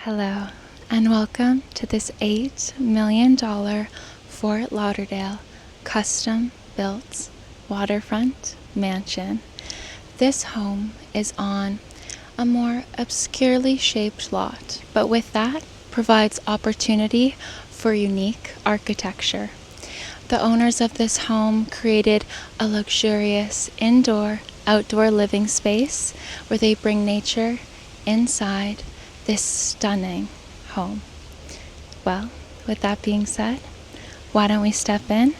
Hello, and welcome to this $8 million Fort Lauderdale custom-built waterfront mansion. This home is on a more obscurely shaped lot, but with that provides opportunity for unique architecture. The owners of this home created a luxurious indoor-outdoor living space where they bring nature inside this stunning home. Well, with that being said, why don't we step in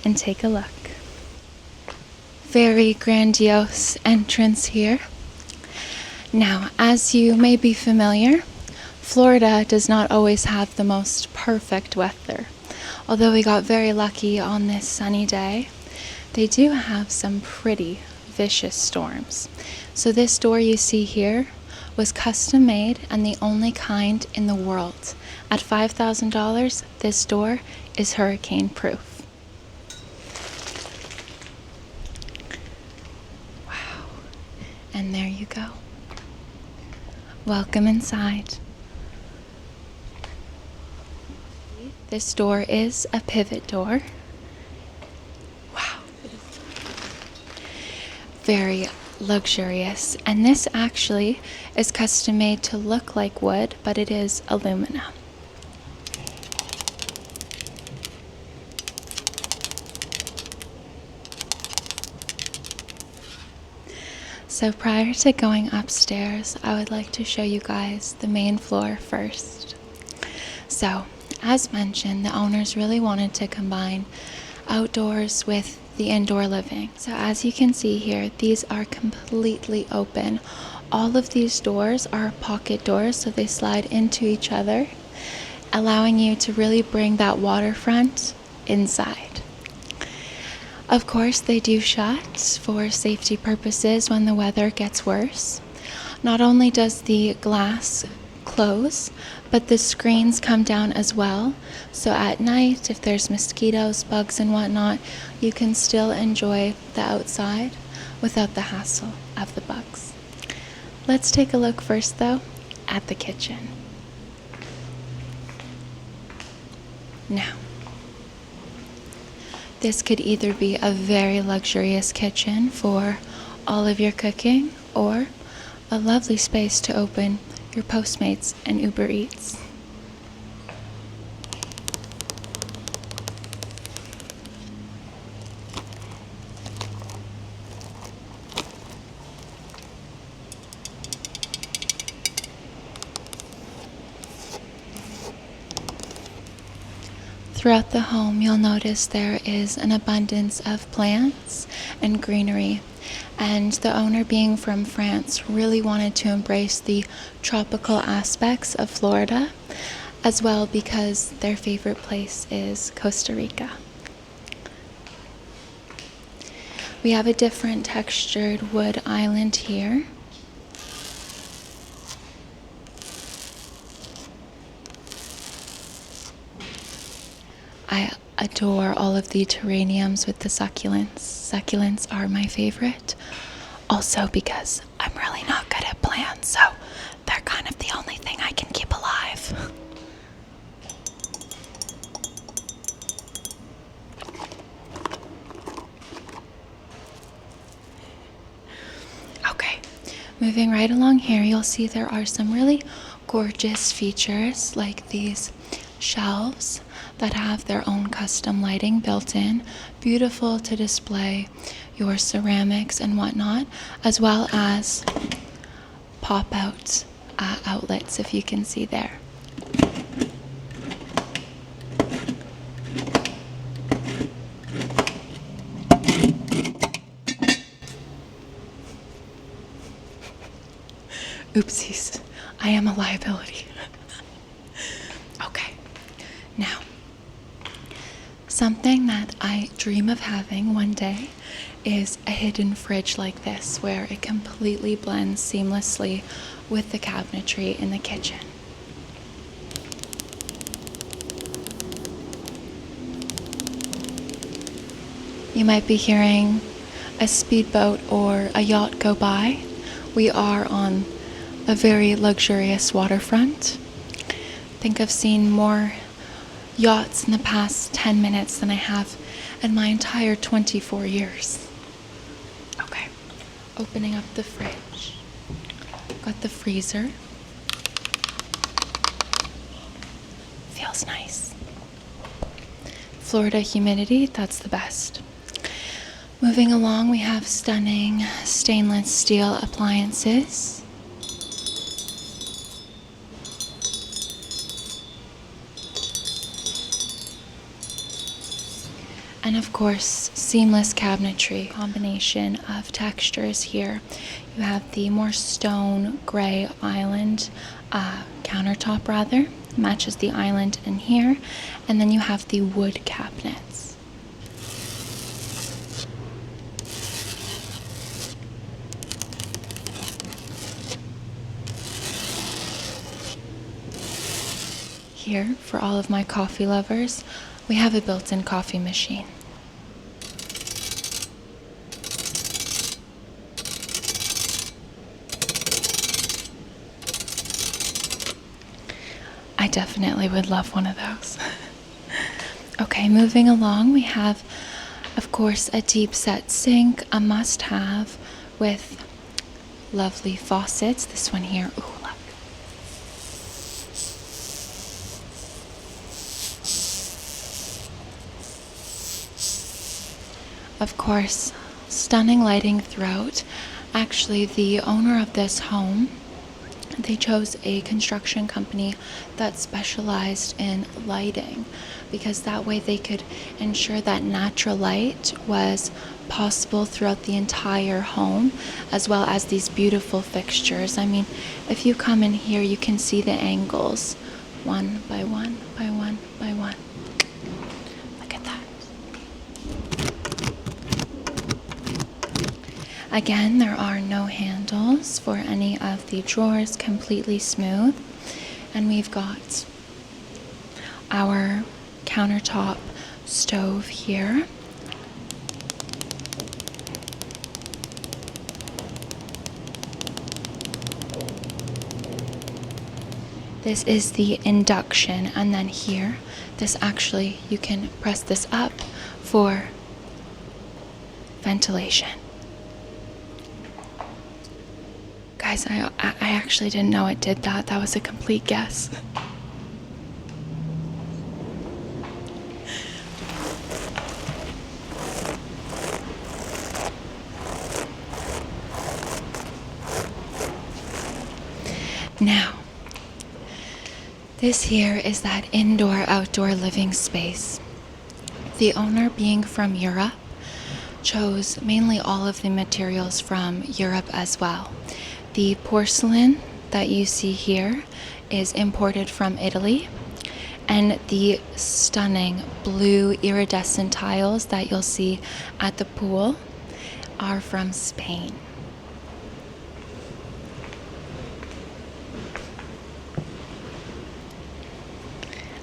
and take a look. Very grandiose entrance here. Now, as you may be familiar, Florida does not always have the most perfect weather. Although we got very lucky on this sunny day, they do have some pretty vicious storms. So this door you see here was custom made and the only kind in the world. At $5,000, this door is hurricane proof. Wow. And there you go. Welcome inside. This door is a pivot door. Wow. Very luxurious, and this actually is custom made to look like wood, but it is aluminum. So prior to going upstairs, I would like to show you guys the main floor first. So as mentioned, the owners really wanted to combine outdoors with the indoor living. So as you can see here, these are completely open. All of these doors are pocket doors, so they slide into each other, allowing you to really bring that waterfront inside. Of course, they do shut for safety purposes when the weather gets worse. Not only does the glass close, but the screens come down as well, so at night, if there's mosquitoes, bugs and whatnot, you can still enjoy the outside without the hassle of the bugs. Let's take a look first though at the kitchen. Now, this could either be a very luxurious kitchen for all of your cooking or a lovely space to open your Postmates and Uber Eats. Throughout the home, you'll notice there is an abundance of plants and greenery. And the owner, being from France, really wanted to embrace the tropical aspects of Florida, as well because their favorite place is Costa Rica. We have a different textured wood island here. I adore all of the terrariums with the succulents. Succulents are my favorite. Also because I'm really not good at plants, so they're kind of the only thing I can keep alive. Okay, moving right along here, you'll see there are some really gorgeous features like these shelves that have their own custom lighting built in, beautiful to display your ceramics and whatnot, as well as pop-out outlets, if you can see there. Oopsies, I am a liability. Okay, now, something that I dream of having one day is a hidden fridge like this, where it completely blends seamlessly with the cabinetry in the kitchen. You might be hearing a speedboat or a yacht go by. We are on a very luxurious waterfront. think I've seen more yachts in the past 10 minutes than I have in my entire 24 years. Okay, opening up the fridge. Got the freezer. Feels nice. Florida humidity, that's the best. Moving along, we have stunning stainless steel appliances. And of course, seamless cabinetry. Combination of textures here. You have the more stone gray island countertop rather. Matches the island in here. And then you have the wood cabinets. Here, for all of my coffee lovers, we have a built-in coffee machine. I definitely would love one of those. Okay, moving along, we have, of course, a deep set sink, a must-have with lovely faucets. This one here, ooh, look. Of course, stunning lighting throughout. Actually, the owner of this home, they chose a construction company that specialized in lighting because that way they could ensure that natural light was possible throughout the entire home, as well as these beautiful fixtures. I mean, if you come in here, you can see the angles one by one by one by one. Look at that. Again, there are no handles for any of the drawers, completely smooth. And we've got our countertop stove here. This is the induction, and then here, this actually, you can press this up for ventilation. Guys, I actually didn't know it did that. That was a complete guess. Now, this here is that indoor-outdoor living space. The owner, being from Europe, chose mainly all of the materials from Europe as well. The porcelain that you see here is imported from Italy, and the stunning blue iridescent tiles that you'll see at the pool are from Spain.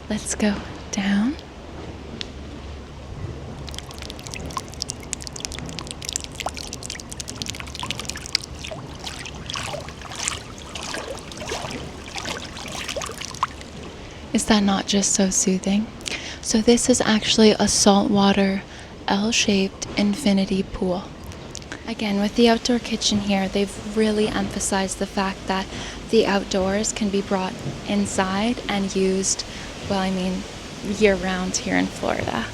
Let's go down. Is that not just so soothing? So this is actually a saltwater L-shaped infinity pool. Again, with the outdoor kitchen here, they've really emphasized the fact that the outdoors can be brought inside and used, well, I mean, year-round here in Florida.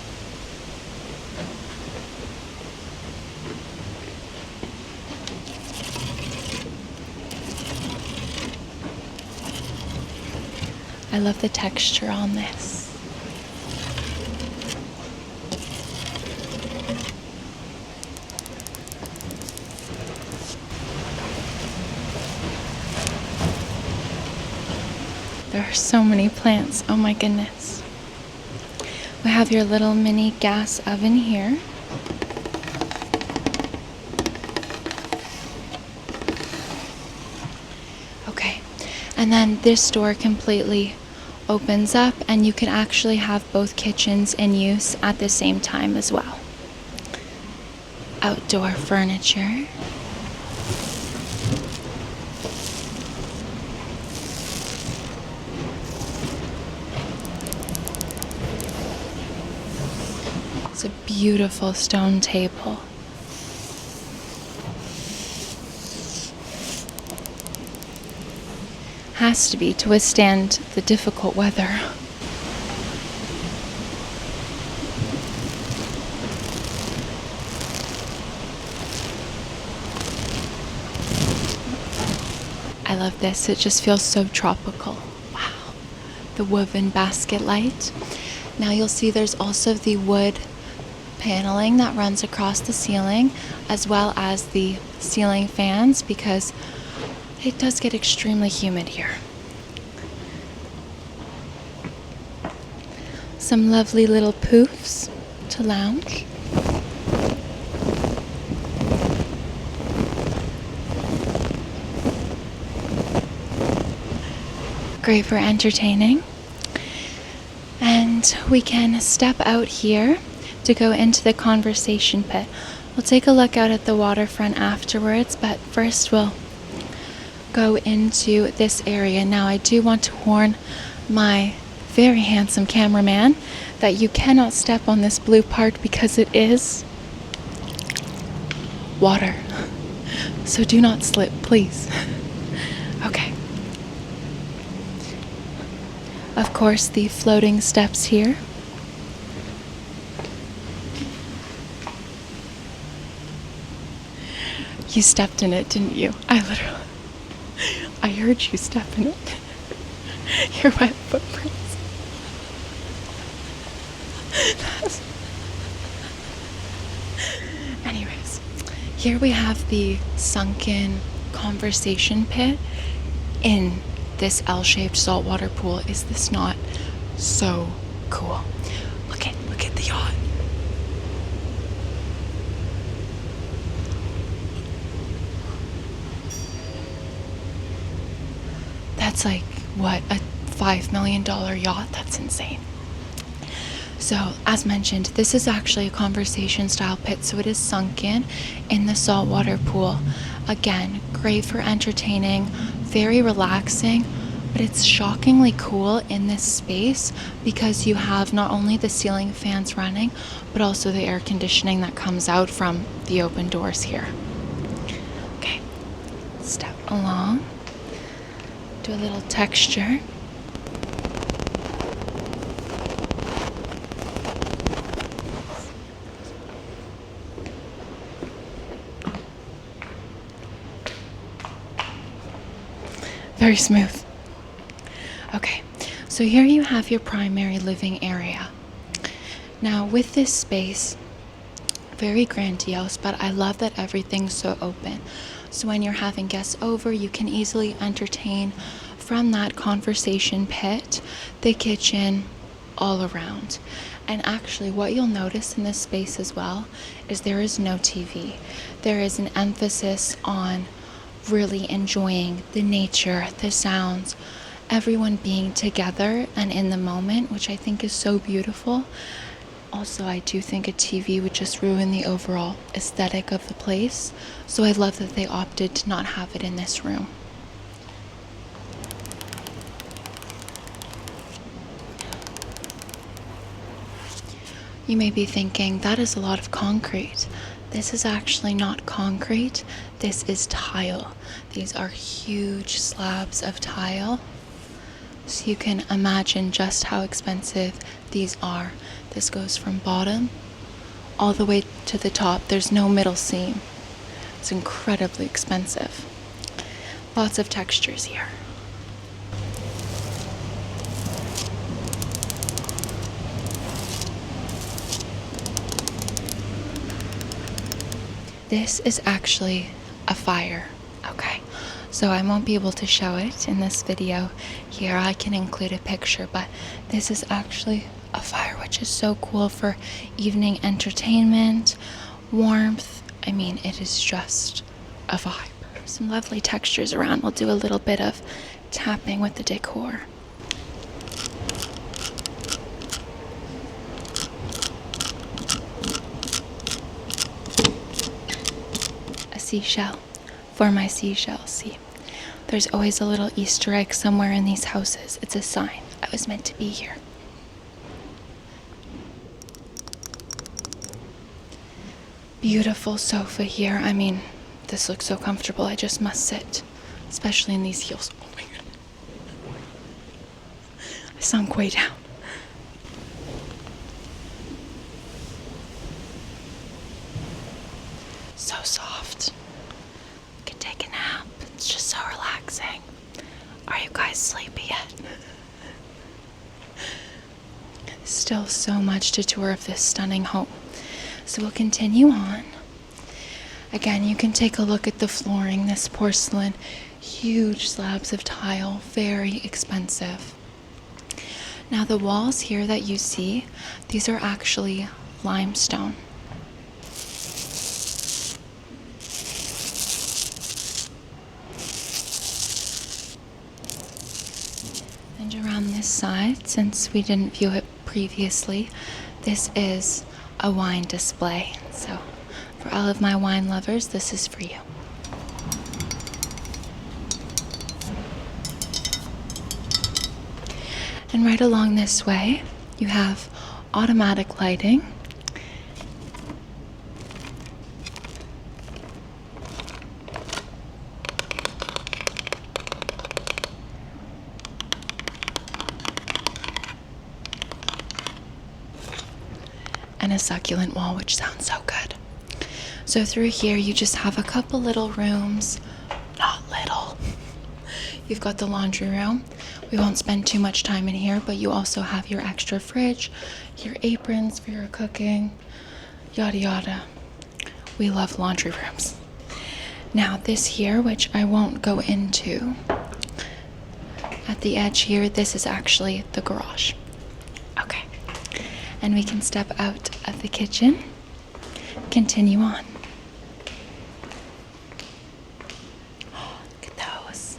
I love the texture on this. There are so many plants, oh my goodness. We have your little mini gas oven here. Okay, and then this door completely opens up and you can actually have both kitchens in use at the same time as well. Outdoor furniture. It's a beautiful stone table. Has to be to withstand the difficult weather. I love this. It just feels so tropical. Wow. The woven basket light. Now you'll see there's also the wood paneling that runs across the ceiling, as well as the ceiling fans, because it does get extremely humid here. Some lovely little poofs to lounge. Great for entertaining. And we can step out here to go into the conversation pit. We'll take a look out at the waterfront afterwards, but first we'll go into this area. Now I do want to warn my very handsome cameraman that you cannot step on this blue part because it is water. So do not slip, please. Okay. Of course, the floating steps here. You stepped in it, didn't you? I heard you step in it. Your wet footprints. Anyways, here we have the sunken conversation pit in this L-shaped saltwater pool. Is this not so cool? Look at the yacht. That's like, what, a $5 million yacht? That's insane. So, as mentioned, this is actually a conversation style pit, so it is sunken in the saltwater pool. Again, great for entertaining, very relaxing, but it's shockingly cool in this space because you have not only the ceiling fans running, but also the air conditioning that comes out from the open doors here. Okay, step along, do a little texture. Very smooth. Okay, so here you have your primary living area. Now with this space, very grandiose, but I love that everything's so open. So when you're having guests over, you can easily entertain from that conversation pit, the kitchen, all around. And actually what you'll notice in this space as well is there is no TV. There is an emphasis on really enjoying the nature, the sounds, everyone being together and in the moment, which I think is so beautiful. Also, I do think a TV would just ruin the overall aesthetic of the place, so I love that they opted to not have it in this room. You may be thinking, that is a lot of concrete. This is actually not concrete, this is tile. These are huge slabs of tile. So you can imagine just how expensive these are. This goes from bottom all the way to the top. There's no middle seam. It's incredibly expensive. Lots of textures here. This is actually a fire, okay? So I won't be able to show it in this video here. I can include a picture, but this is actually a fire, which is so cool for evening entertainment, warmth. I mean, it is just a vibe. Some lovely textures around. We'll do a little bit of tapping with the decor. Seashell for my seashells. See, there's always a little Easter egg somewhere in these houses. It's a sign I was meant to be here. beautiful sofa here. I mean, this looks so comfortable. I just must sit, especially in these heels. Oh my God. I sunk way down. So soft. You can take a nap. It's just so relaxing. Are you guys sleepy yet? Still so much to tour of this stunning home. So we'll continue on. Again, you can take a look at the flooring, this porcelain, huge slabs of tile, very expensive. Now the walls here that you see, these are actually limestone. And around this side, since we didn't view it previously, this is a wine display. So for all of my wine lovers, this is for you. And right along this way, you have automatic lighting. And a succulent wall, which sounds so good. So through here, you just have a couple little rooms. Not little. You've got the laundry room. We won't spend too much time in here, but you also have your extra fridge, your aprons for your cooking, yada yada. We love laundry rooms. Now this here, which I won't go into, at the edge here, this is actually the garage. Okay. And we can step out of the kitchen, continue on. Look at those.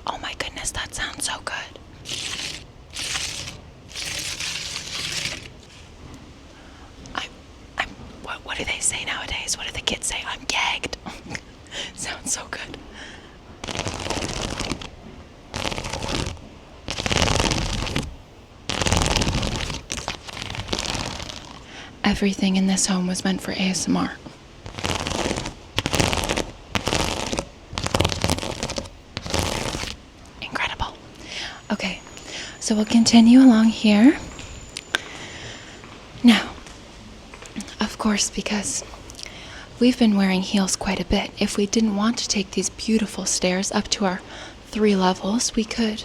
Oh my goodness, that sounds so good. What do they say nowadays? What do the kids say? I'm gagged. Sounds so good. Everything in this home was meant for ASMR. Incredible. Okay, so we'll continue along here. Now, of course, because we've been wearing heels quite a bit, if we didn't want to take these beautiful stairs up to our 3 levels, we could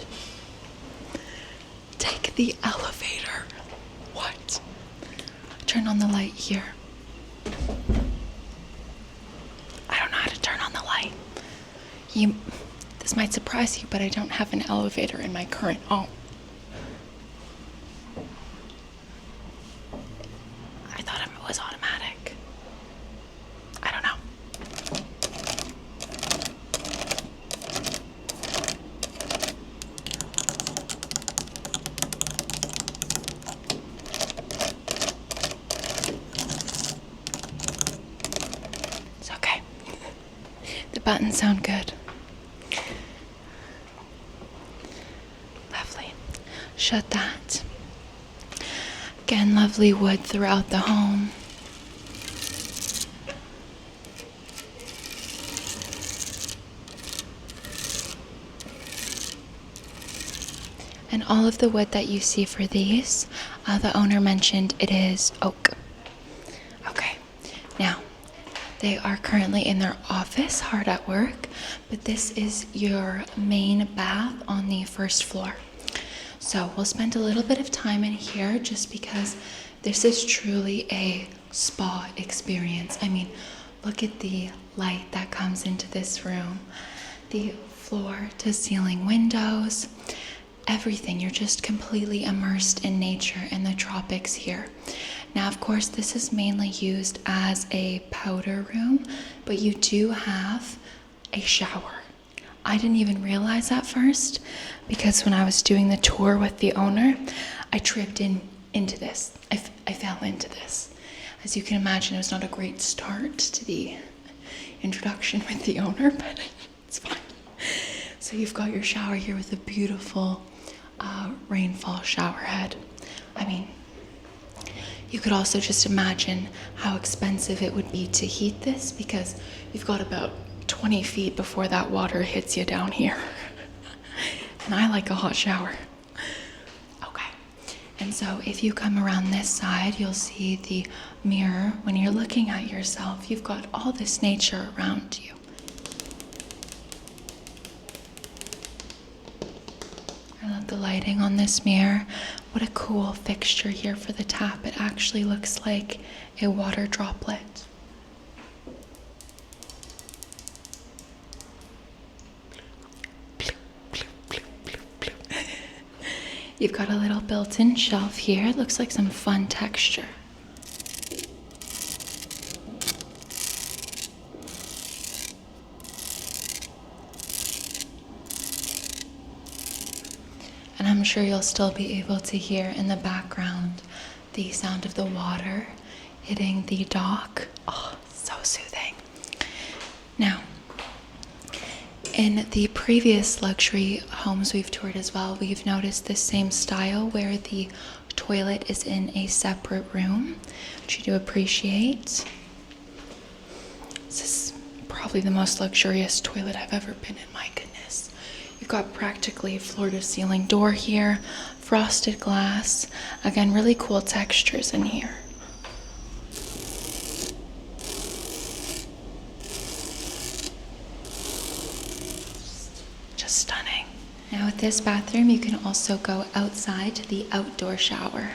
take the elevator. What? Turn on the light here. I don't know how to turn on the light. This might surprise you, but I don't have an elevator in my current home. I thought it was automatic. I don't know. It's okay. The buttons sound good. Lovely. Shut that. Again, lovely wood throughout the home. And all of the wood that you see for these, the owner mentioned it is oak. Okay, now they are currently in their office, hard at work, but this is your main bath on the first floor. So we'll spend a little bit of time in here just because this is truly a spa experience. I mean, look at the light that comes into this room, the floor to ceiling windows, everything. You're just completely immersed in nature and the tropics here. Now, of course, this is mainly used as a powder room, but you do have a shower. I didn't even realize that first because when I was doing the tour with the owner, I tripped into this. I fell into this. As you can imagine, it was not a great start to the introduction with the owner, but it's fine. So you've got your shower here with a beautiful rainfall shower head. I mean, you could also just imagine how expensive it would be to heat this, because you've got about 20 feet before that water hits you down here. And I like a hot shower. Okay. And so if you come around this side, you'll see the mirror. When you're looking at yourself, you've got all this nature around you. I love the lighting on this mirror. What a cool fixture here for the tap. It actually looks like a water droplet. You've got a little built-in shelf here. It looks like some fun texture. And I'm sure you'll still be able to hear in the background the sound of the water hitting the dock. Oh, so soothing. Now, in the previous luxury homes we've toured as well, we've noticed this same style where the toilet is in a separate room, which you do appreciate. This is probably the most luxurious toilet I've ever been in, my goodness. You've got practically a floor-to-ceiling door here, frosted glass. Again, really cool textures in here. Just stunning. Now with this bathroom, you can also go outside to the outdoor shower.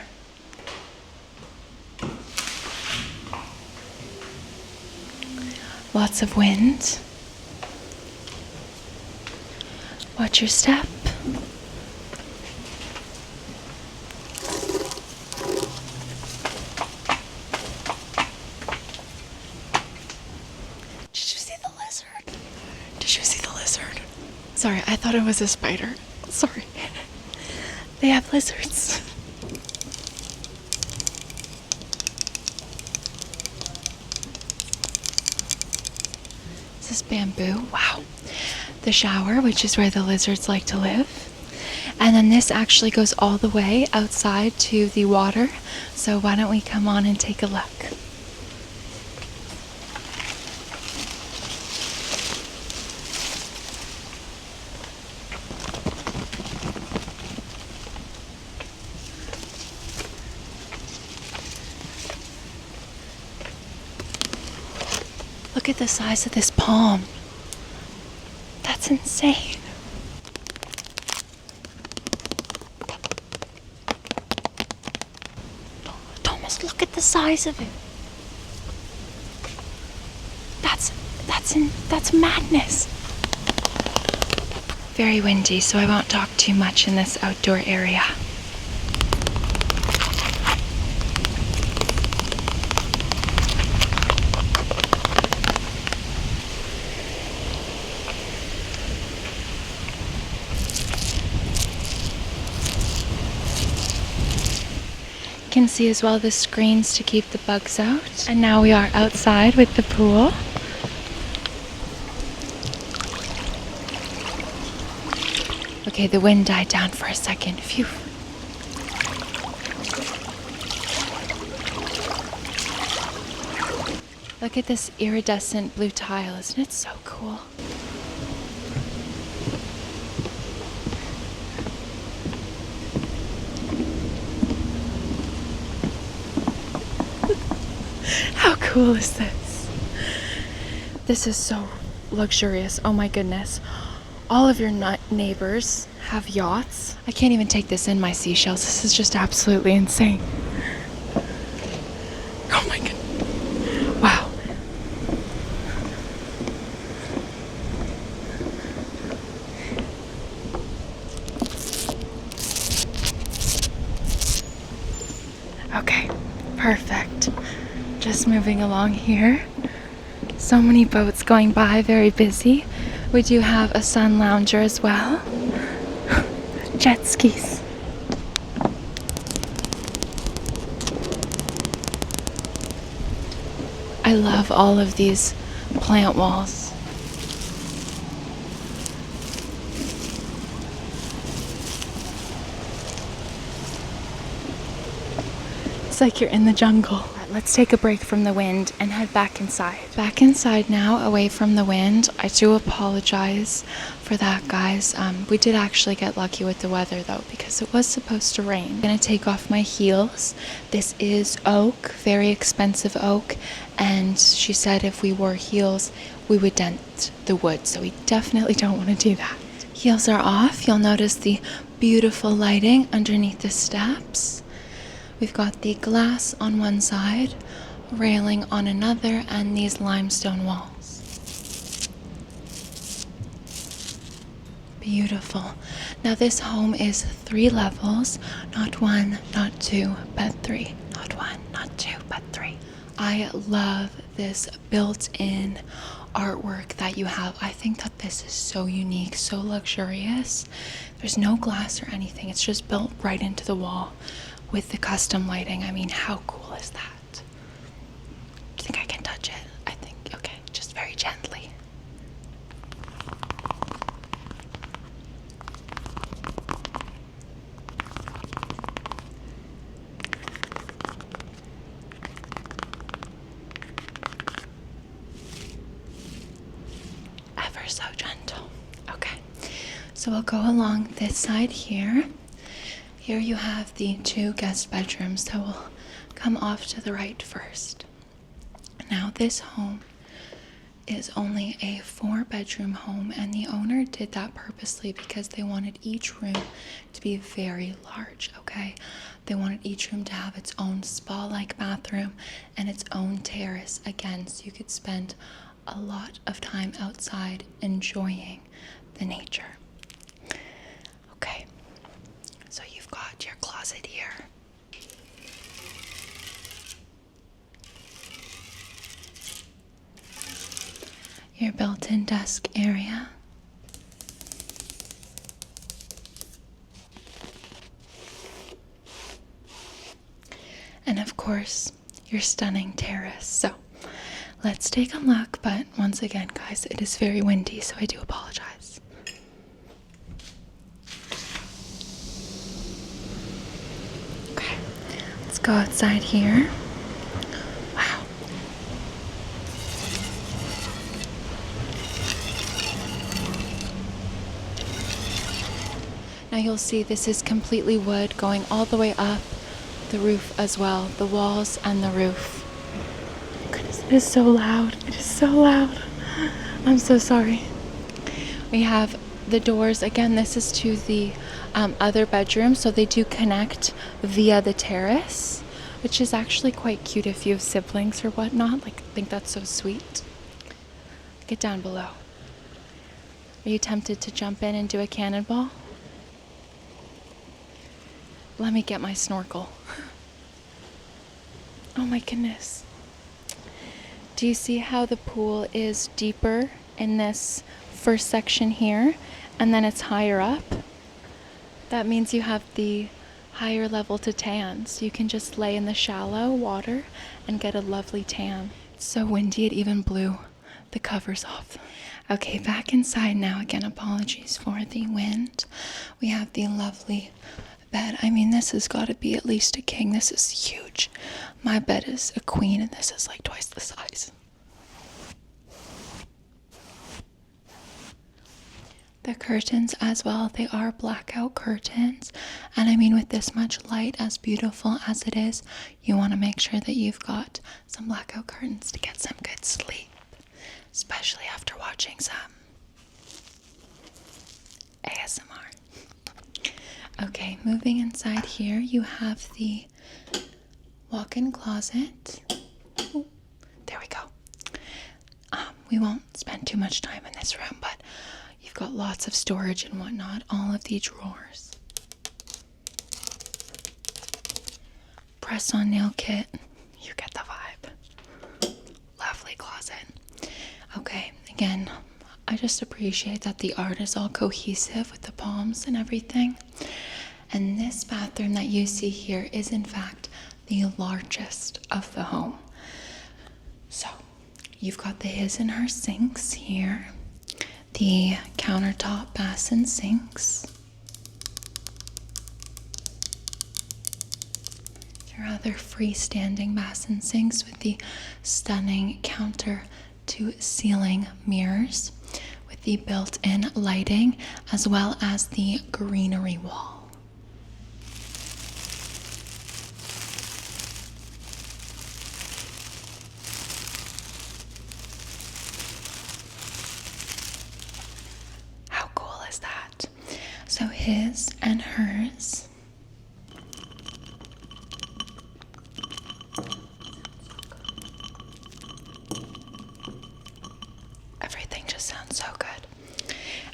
Lots of wind. Watch your step. Did you see the lizard? Did you see the lizard? Sorry, I thought it was a spider. Sorry. They have lizards. Is this bamboo? Wow. The shower, which is where the lizards like to live. And then this actually goes all the way outside to the water. So why don't we come on and take a look? Look at the size of this palm. That's insane. Thomas, look at the size of it. That's madness. Very windy, so I won't talk too much in this outdoor area. You can see as well the screens to keep the bugs out. And now we are outside with the pool. Okay, the wind died down for a second. Phew. Look at this iridescent blue tile. Isn't it so cool? How cool is this? This is so luxurious. Oh my goodness. All of your neighbors have yachts. I can't even take this in, my seashells. This is just absolutely insane. Oh my goodness. Wow. Okay, perfect. Just moving along here. So many boats going by, very busy. We do have a sun lounger as well. Jet skis. I love all of these plant walls. It's like you're in the jungle. Let's take a break from the wind and head back inside. Back inside now, away from the wind. I do apologize for that, guys. We did actually get lucky with the weather though, because it was supposed to rain. I'm gonna take off my heels. This is oak, very expensive oak, and she said if we wore heels, we would dent the wood, so we definitely don't want to do that. Heels are off. You'll notice the beautiful lighting underneath the steps. We've got the glass on one side, railing on another, and these limestone walls. Beautiful. Now this home is 3 levels, not 1, not 2, but 3. Not 1, not 2, but 3. I love this built-in artwork that you have. I think that this is so unique, so luxurious. There's no glass or anything. It's just built right into the wall with the custom lighting. I mean, how cool is that? Do you think I can touch it? I think, okay, just very gently. Ever so gentle. Okay, so we'll go along this side here. Here you have the 2 guest bedrooms, so we'll come off to the right first. Now this home is only a 4-bedroom home, and the owner did that purposely because they wanted each room to be very large, okay? They wanted each room to have its own spa-like bathroom and its own terrace, again, so you could spend a lot of time outside enjoying the nature. Okay. So you've got your closet here. Your built-in desk area. And of course, your stunning terrace. So let's take a look, but once again, guys, it is very windy, so I do apologize. Let's go outside here. Wow. Now you'll see this is completely wood going all the way up the roof as well, the walls and the roof. Goodness, it is so loud. It is so loud. I'm so sorry. We have the doors. Again, this is to the other bedroom, so they do connect via the terrace, which is actually quite cute if you have siblings or whatnot. Like, I think that's so sweet. Get down below. Are you tempted to jump in and do a cannonball? Let me get my snorkel. Oh my goodness. Do you see how the pool is deeper in this first section here, and then it's higher up? That means you have the higher level to tan, so you can just lay in the shallow water and get a lovely tan. It's so windy it even blew the covers off. Okay, back inside now. Again, apologies for the wind. We have the lovely bed. I mean, this has got to be at least a king. This is huge. My bed is a queen, and this is like twice the size. The curtains as well, they are blackout curtains, and I mean, with this much light, as beautiful as it is, you want to make sure that you've got some blackout curtains to get some good sleep, especially after watching some ASMR. Okay, moving inside here, you have the walk-in closet. Ooh, there we go. We won't spend too much time in this room, but you've got lots of storage and whatnot, all of the drawers. Press-on nail kit, you get the vibe. Lovely closet. Okay, again, I just appreciate that the art is all cohesive with the palms and everything. And this bathroom that you see here is in fact the largest of the home. So you've got the his and her sinks here, the countertop basin sinks, your other freestanding basin sinks with the stunning counter to ceiling mirrors with the built-in lighting as well as the greenery wall. How cool is that? So his and hers. Everything just sounds so good.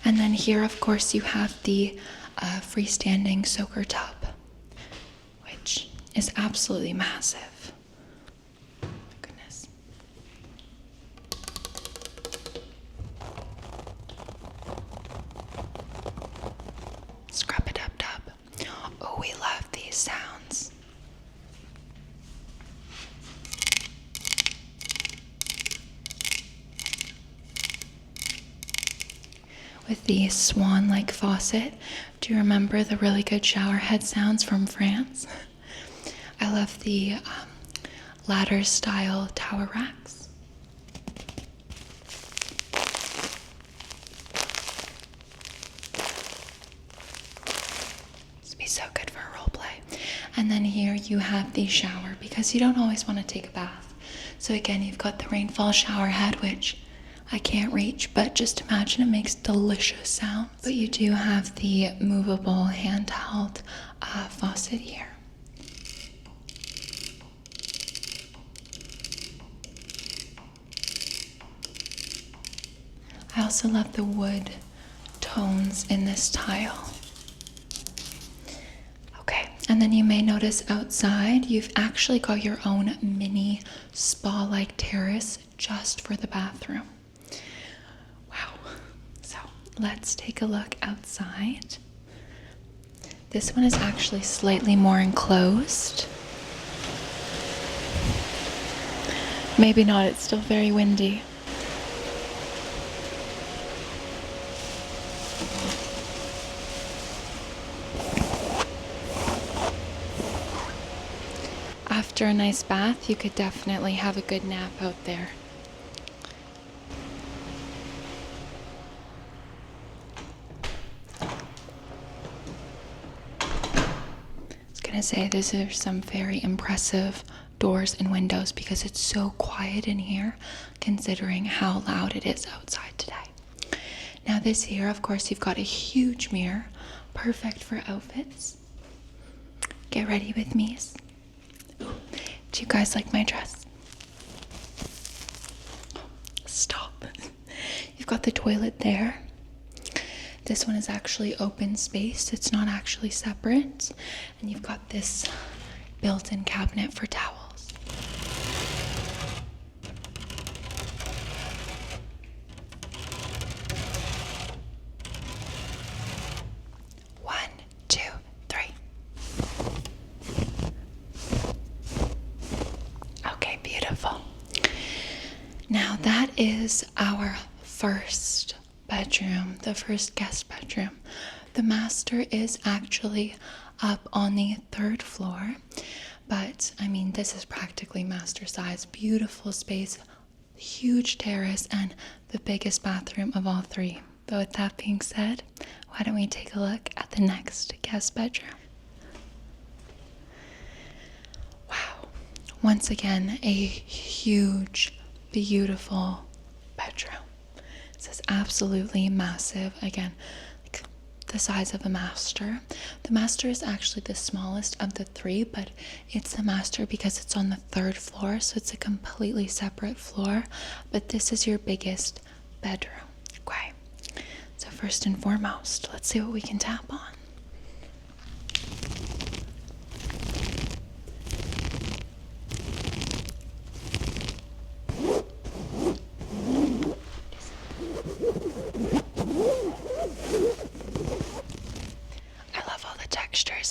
And then here, of course, you have the freestanding soaker tub, which is absolutely massive. My goodness. Scrub it up tub. Oh, we love these sounds. With the swan-like faucet. Do you remember the really good shower head sounds from France? I love the ladder-style tower racks. This would be so good for a role play. And then here you have the shower because you don't always want to take a bath. So again, you've got the rainfall shower head, which I can't reach, but just imagine it makes delicious sounds. But you do have the movable handheld faucet here. I also love the wood tones in this tile. Okay, and then you may notice outside you've actually got your own mini spa-like terrace just for the bathroom. Let's take a look outside. This one is actually slightly more enclosed. Maybe not, it's still very windy. After a nice bath, you could definitely have a good nap out there. Say these are some very impressive doors and windows because it's so quiet in here considering how loud it is outside today. Now this here, of course, you've got a huge mirror, perfect for outfits. Get ready with me. Ooh, do you guys like my dress? Stop. You've got the toilet there. This one is actually open space. It's not actually separate. And you've got this built-in cabinet for towels. One, two, three. Okay, beautiful. Now that is our first bedroom, the first guest bedroom. The master is actually up on the 3rd floor, but I mean, this is practically master size. Beautiful space, huge terrace, and the biggest bathroom of all 3. But with that being said, why don't we take a look at the next guest bedroom? Wow, once again, a huge, beautiful bedroom. This is absolutely massive. Again, like the size of a master. The master is actually the smallest of the 3, but it's a master because it's on the 3rd floor, so it's a completely separate floor. But this is your biggest bedroom. Okay. So first and foremost, let's see what we can tap on.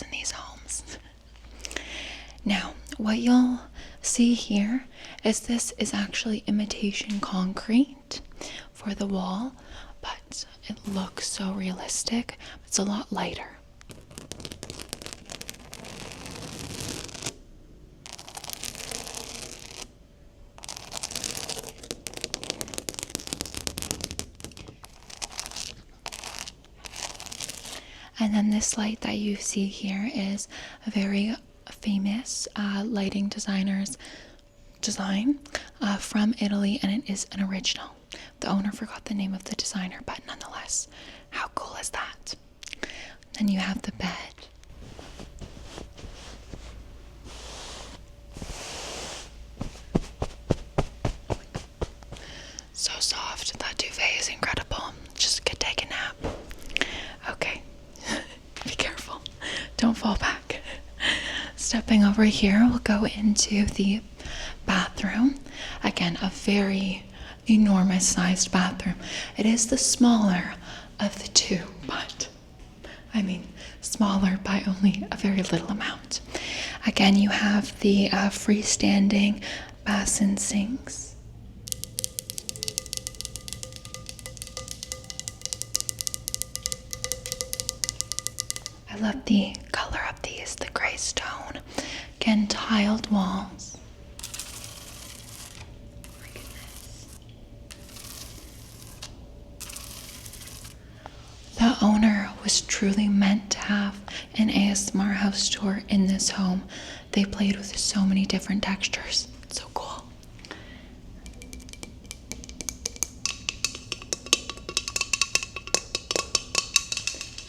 In these homes. Now, what you'll see here is this is actually imitation concrete for the wall, but it looks so realistic. It's a lot lighter. And then this light that you see here is a very famous lighting designer's design from Italy, and it is an original. The owner forgot the name of the designer, but nonetheless, how cool is that? Then you have the bed. So soft. That duvet is incredible. Just could take a nap. Okay. Be careful. Don't fall back. Stepping over here, we'll go into the bathroom. Again, a very enormous sized bathroom. It is the smaller of the two, but I mean, smaller by only a very little amount. Again, you have the freestanding basin sinks. I love the color of these, the gray stone. Again, tiled walls. Oh my goodness. The owner was truly meant to have an ASMR house tour in this home. They played with so many different textures. It's so cool.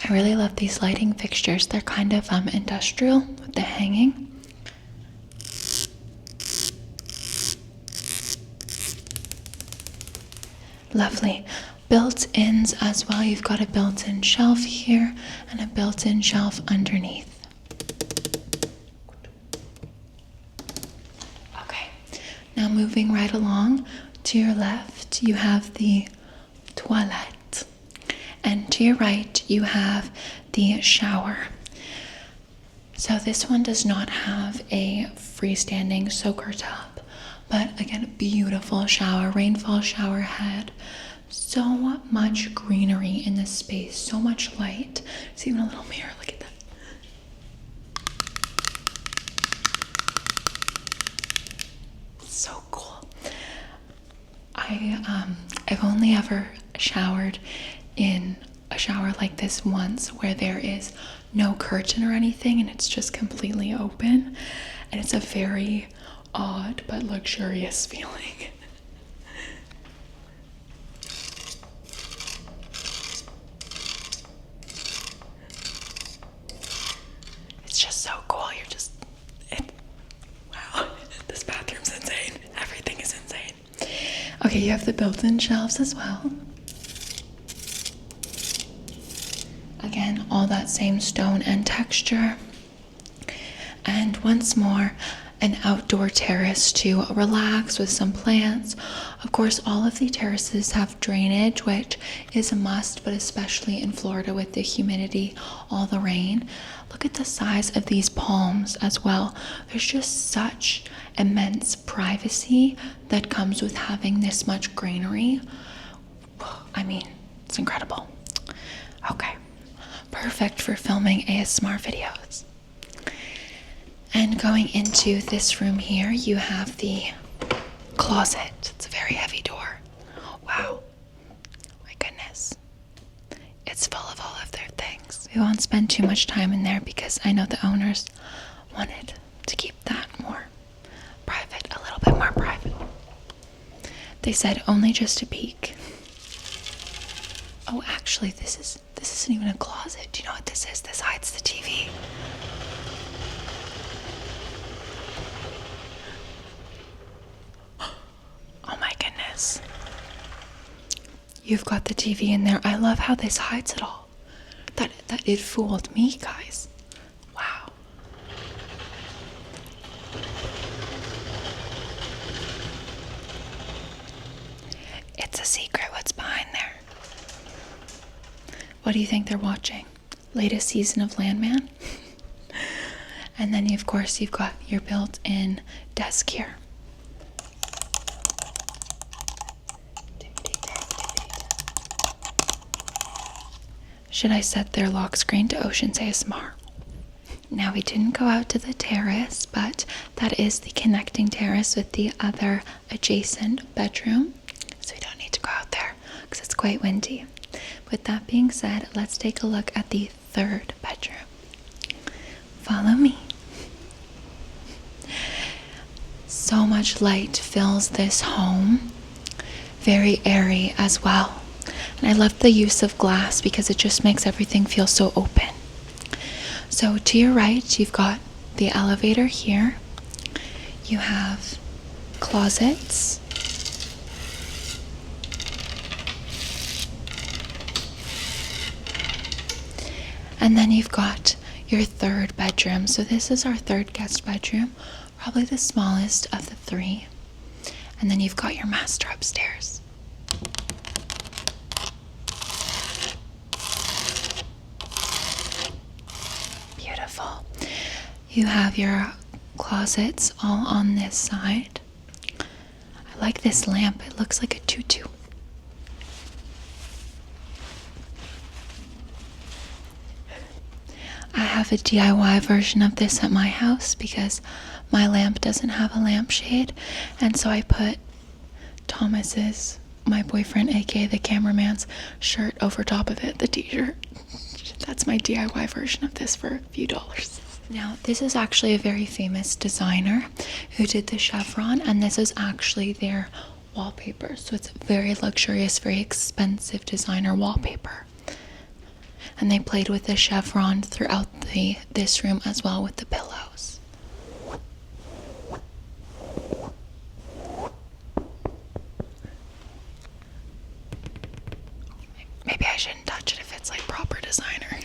I really love these lighting fixtures. They're kind of industrial with the hanging. Lovely. Built-ins as well. You've got a built-in shelf here and a built-in shelf underneath. Okay. Now moving right along to your left, you have the toilet. And to your right, you have the shower. So this one does not have a freestanding soaker tub, but again, a beautiful shower, rainfall shower head. So much greenery in this space, so much light. There's even a little mirror, look at that. So cool. I've only ever showered in a shower like this once, where there is no curtain or anything and it's just completely open, and it's a very odd but luxurious feeling. It's just so cool. Wow, this bathroom's insane. Everything is insane. Okay, you have the built-in shelves as well. Again, all that same stone and texture. And once more, an outdoor terrace to relax with some plants. Of course, all of the terraces have drainage, which is a must, but especially in Florida with the humidity, all the rain. Look at the size of these palms as well. There's just such immense privacy that comes with having this much greenery. I mean, it's incredible. Okay. Perfect for filming ASMR videos. And going into this room here, you have the closet. It's a very heavy door. Wow. My goodness. It's full of all of their things. We won't spend too much time in there because I know the owners wanted to keep that more private, a little bit more private. They said only just a peek. Oh, actually, this isn't even a closet. Do you know what this is? This hides the TV. Oh my goodness. You've got the TV in there. I love how this hides it all. That it fooled me, guys. Wow. It's a secret what's behind there. What do you think they're watching? Latest season of Landman? And then, of course, you've got your built-in desk here. should I set their lock screen to Oceans ASMR. Now, we didn't go out to the terrace, but that is the connecting terrace with the other adjacent bedroom. So we don't need to go out there because it's quite windy. With that being said, let's take a look at the third bedroom. Follow me. So much light fills this home. Very airy as well. And I love the use of glass because it just makes everything feel so open. So to your right, you've got the elevator here. You have closets. And then you've got your third bedroom. So this is our third guest bedroom, probably the smallest of the three. And then you've got your master upstairs. Beautiful. You have your closets all on this side. I like this lamp. It looks like a tutu. I have a DIY version of this at my house because my lamp doesn't have a lampshade, and so I put Thomas's, my boyfriend, aka the cameraman's, shirt over top of it, the t-shirt. That's my DIY version of this for a few dollars. Now, this is actually a very famous designer who did the chevron, and this is actually their wallpaper. So it's very luxurious, very expensive designer wallpaper. And they played with the chevron throughout this room as well with the pillows. Maybe I shouldn't touch it if it's like proper designer.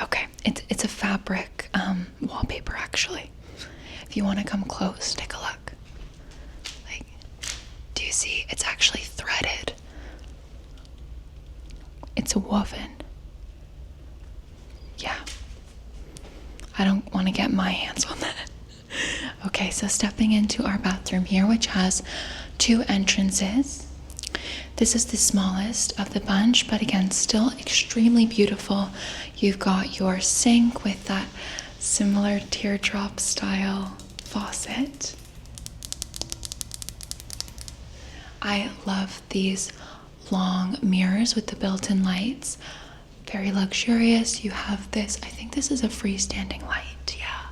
Okay, it's a fabric wallpaper actually. If you want to come close, take a look. Like, do you see? It's actually threaded. It's woven. Yeah. I don't want to get my hands on that. Okay, so stepping into our bathroom here, which has 2 entrances. This is the smallest of the bunch, but again, still extremely beautiful. You've got your sink with that similar teardrop style faucet. I love these long mirrors with the built-in lights. Very luxurious. You have this, I think this is a freestanding light, yeah.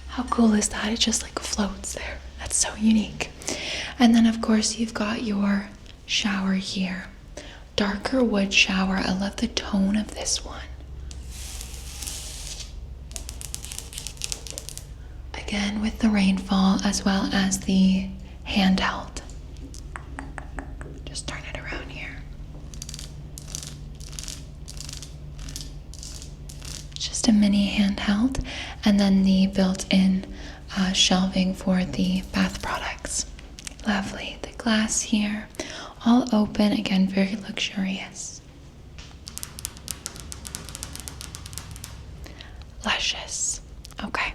How cool is that? It just like floats there. That's so unique. And then of course you've got your shower here. Darker wood shower. I love the tone of this one. Again with the rainfall as well as the handheld. Just turn it around here. Just a mini handheld, and then the built-in shelving for the bath products. Lovely. The glass here, all open, again, very luxurious. Luscious. Okay.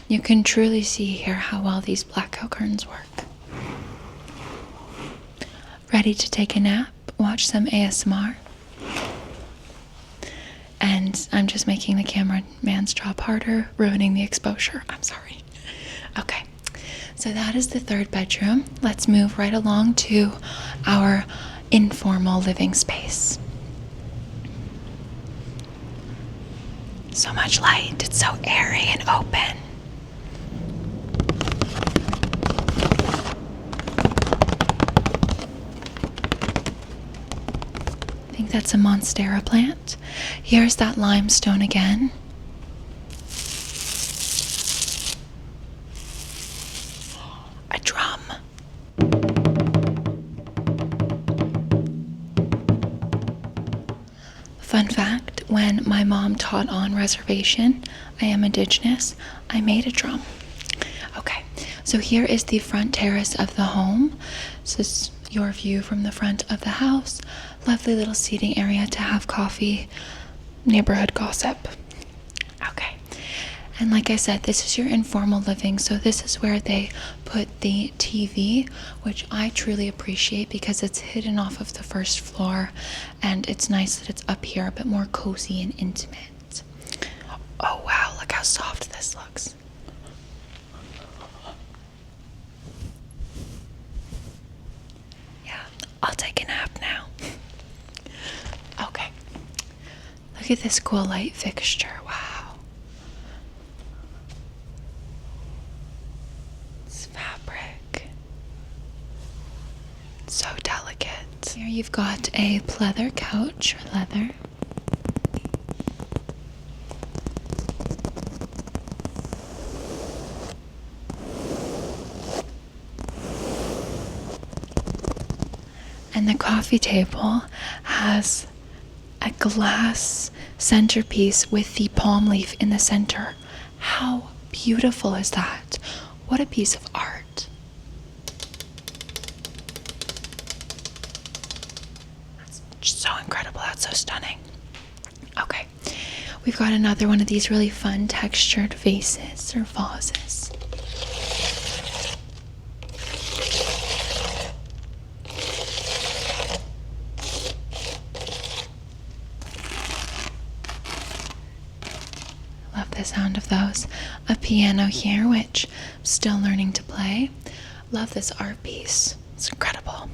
You can truly see here how well these blackout curtains work. Ready to take a nap, watch some ASMR. And I'm just making the cameraman's job harder, ruining the exposure. I'm sorry. Okay, so that is the third bedroom. Let's move right along to our informal living space. So much light, it's so airy and open. I think that's a monstera plant. Here's that limestone again. A drum. Fun fact, when my mom taught on reservation, I am Indigenous, I made a drum. Okay, so here is the front terrace of the home. This is your view from the front of the house. Lovely little seating area to have coffee, neighborhood gossip. Okay, And like I said, this is your informal living, so this is where they put the TV, which I truly appreciate because it's hidden off of the first floor, and it's nice that it's up here, a bit more cozy and intimate. Oh wow, look how soft this looks. Yeah, I'll take a nap now. Okay, look at this cool light fixture. Wow. So delicate. Here you've got a pleather couch, or leather. And the coffee table has a glass centerpiece with the palm leaf in the center. How beautiful is that? What a piece of art. So incredible. That's so stunning. Okay, we've got another one of these really fun textured vases or vases. Love the sound of those. A piano here, which I'm still learning to play. Love this art piece. It's incredible.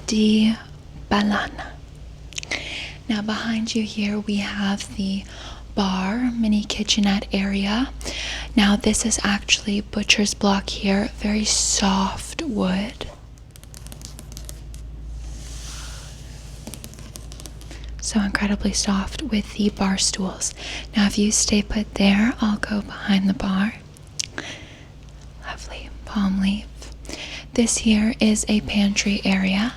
Di Balana. Now behind you here we have the bar, mini kitchenette area. Now this is actually butcher's block here, very soft wood. So incredibly soft with the bar stools. Now if you stay put there, I'll go behind the bar. Lovely palm leaf. This here is a pantry area.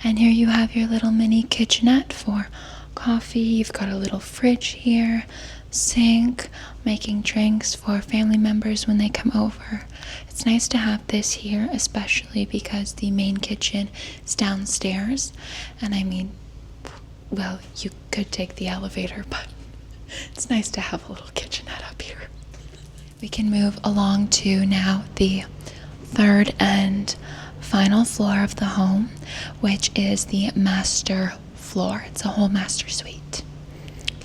And here you have your little mini kitchenette for coffee. You've got a little fridge here, sink, making drinks for family members when they come over. It's nice to have this here, especially because the main kitchen is downstairs. And I mean, well, you could take the elevator, but it's nice to have a little kitchenette up here. We can move along to now the third and final floor of the home, which is the master floor. It's a whole master suite.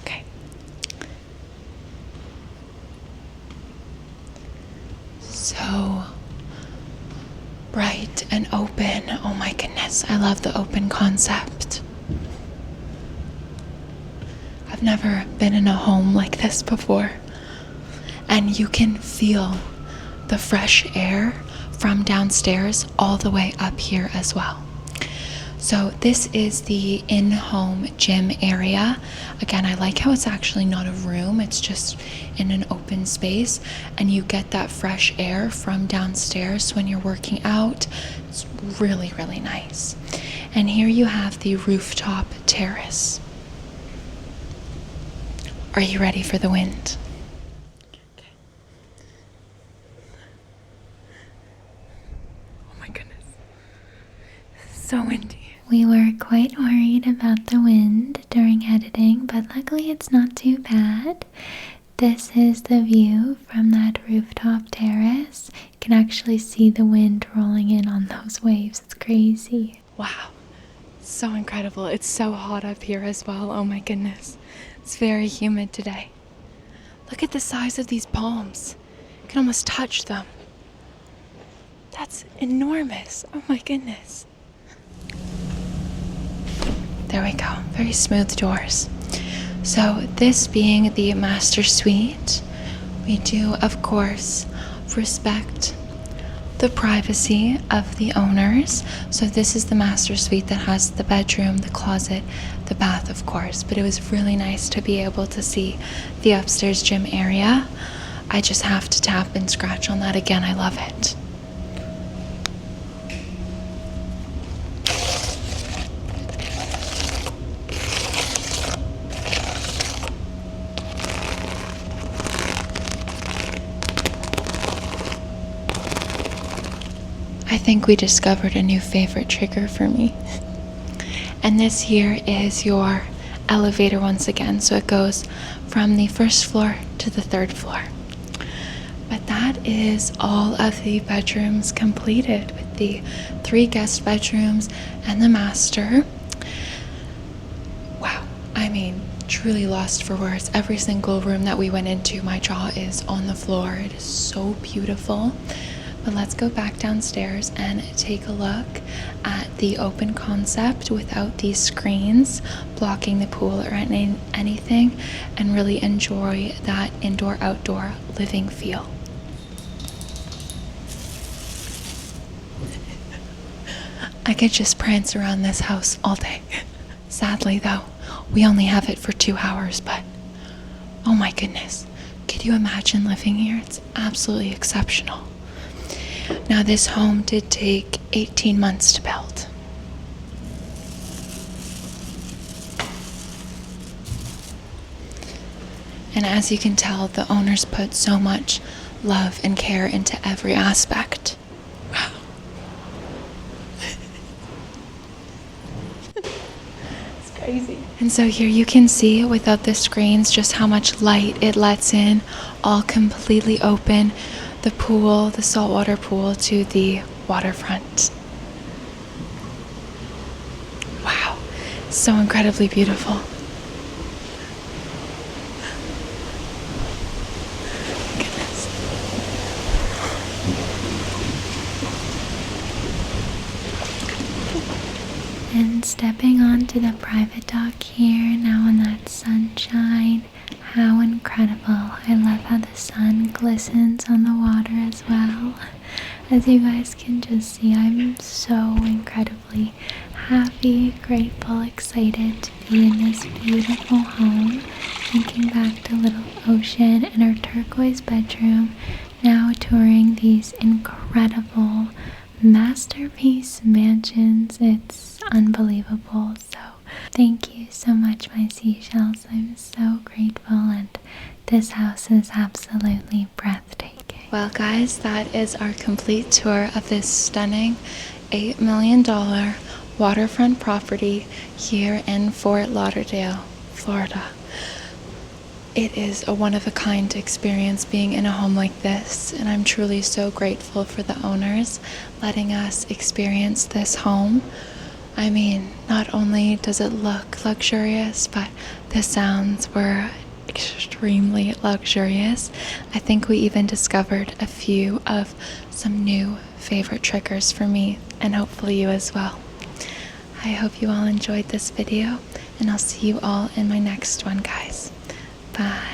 Okay. So bright and open. Oh my goodness, I love the open concept. I've never been in a home like this before. And you can feel the fresh air from downstairs all the way up here as well. So this is the in-home gym area. Again, I like how it's actually not a room, it's just in an open space, and you get that fresh air from downstairs when you're working out. It's really, really nice. And here you have the rooftop terrace. Are you ready for the wind? So windy. We were quite worried about the wind during editing, but luckily it's not too bad. This is the view from that rooftop terrace. You can actually see the wind rolling in on those waves. It's crazy. Wow, so incredible. It's so hot up here as well. Oh my goodness. It's very humid today. Look at the size of these palms. You can almost touch them. That's enormous. Oh my goodness. There we go, very smooth doors. So this being the master suite, we do, of course, respect the privacy of the owners. So this is the master suite that has the bedroom, the closet, the bath, of course. But it was really nice to be able to see the upstairs gym area. I just have to tap and scratch on that again. I love it. I think we discovered a new favorite trigger for me. And this here is your elevator once again, so it goes from the first floor to the third floor. But that is all of the bedrooms completed, with the 3 guest bedrooms and the master. Wow, I mean, truly lost for words. Every single room that we went into, my jaw is on the floor. It is so beautiful. But let's go back downstairs and take a look at the open concept without these screens blocking the pool or anything, and really enjoy that indoor-outdoor living feel. I could just prance around this house all day. Sadly though, we only have it for 2 hours, but oh my goodness, could you imagine living here? It's absolutely exceptional. Now, this home did take 18 months to build. And as you can tell, the owners put so much love and care into every aspect. Wow. It's crazy. And so here you can see, without the screens, just how much light it lets in, all completely open. The pool, the saltwater pool, to the waterfront. Wow, so incredibly beautiful. Goodness. And stepping onto the private dock here, now in that sunshine. How incredible. I love how the sun glistens on the water as well. As you guys can just see, I'm so incredibly happy, grateful, excited to be in this beautiful home. Thinking back to little Ocean and her turquoise bedroom, now touring these incredible masterpiece mansions. It's unbelievable. So thank you so much, my seashells. I'm so grateful, and this house is absolutely breathtaking. Well guys, that is our complete tour of this stunning $8 million waterfront property here in Fort Lauderdale, Florida. It is a one-of-a-kind experience being in a home like this, and I'm truly so grateful for the owners letting us experience this home. I mean, not only does it look luxurious, but the sounds were extremely luxurious. I think we even discovered a few of some new favorite triggers for me, and hopefully you as well. I hope you all enjoyed this video, and I'll see you all in my next one, guys. Bye.